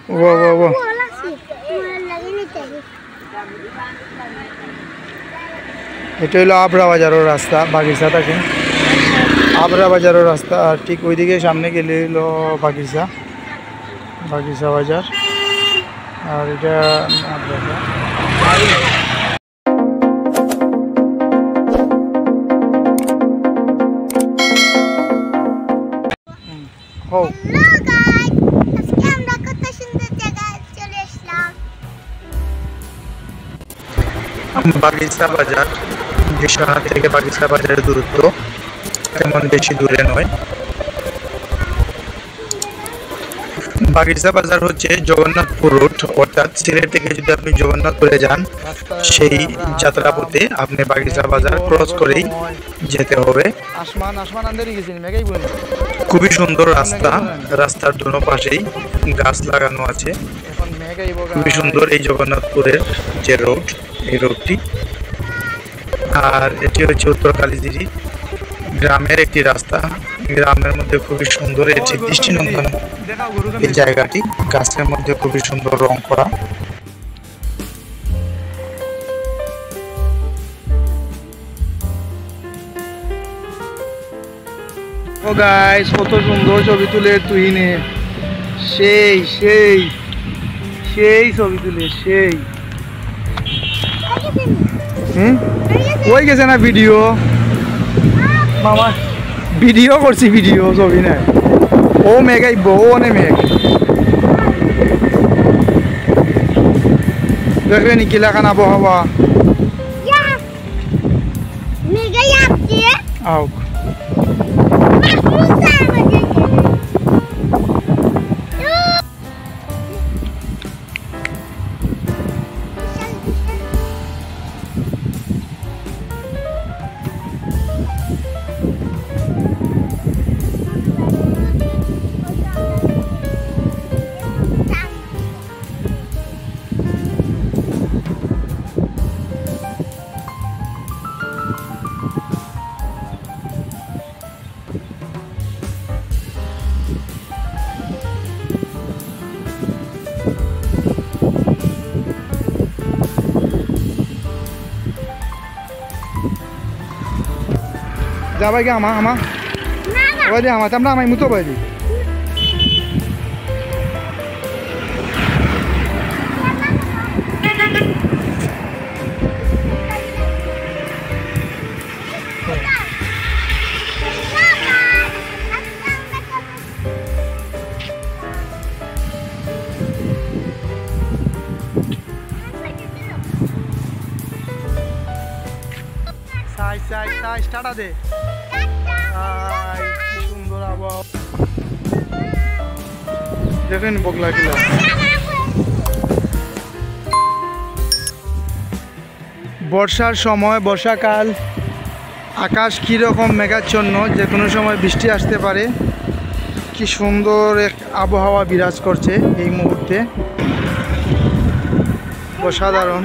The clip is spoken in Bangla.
वो वो वो এটা হলো আবরা বাজারের রাস্তা বাগিচা থেকে আবরা বাজারের রাস্তা আর ঠিক ওইদিকে সামনে গেলে হলো বাগিচা বাজার আর এটা বাগিচা বাজার বিশ্বনাথ থেকে বাগিচা বাজারের দূরত্ব তেমন বেশি দূরে নয়। বাগিচা বাজার হচ্ছে জগন্নাথপুর রোড, অর্থাৎ সিলেট থেকে যদি আপনি জগন্নাথপুরে যান সেই যাত্রাপথে আপনি বাগিচা বাজার ক্রস করেই যেতে হবে। খুবই সুন্দর রাস্তা, রাস্তার দুনো পাশেই গাছ লাগানো আছে। খুবই সুন্দর এই জগন্নাথপুরের যে রোড, এই রোডটি। আর এটি হচ্ছে উত্তর কালীজিরি গ্রামের একটি রাস্তা। গ্রামের মধ্যে খুবই সুন্দর এটি দৃষ্টিনন্দন এই জায়গাটি, গাছের মধ্যে খুবই সুন্দর রং করা। ও গাইস, কত সুন্দর ছবি তুলে তুহিনে, সেই সেই সেই ছবি তুলে সেই ওই গেছে না ভিডিও মামা, ভিডিও করছি, ভিডিও ছবি নাই। ও মেঘাই বউ অনে মেঘ দেখবে নি কিলাখান আবহাওয়া আও যাবাই গে আমা আমা ওই দে আমা আমরা আমাই মুতো by the Sai Sai Sai start দে সুন্দর আবহাওয়া দেখেন বগলা কিলা। বর্ষার সময়, বর্ষাকাল, আকাশ কীরকম মেঘাচ্ছন্ন, যে কোনো সময় বৃষ্টি আসতে পারে। কি সুন্দর এক আবহাওয়া বিরাজ করছে এই মুহূর্তে, অসাধারণ।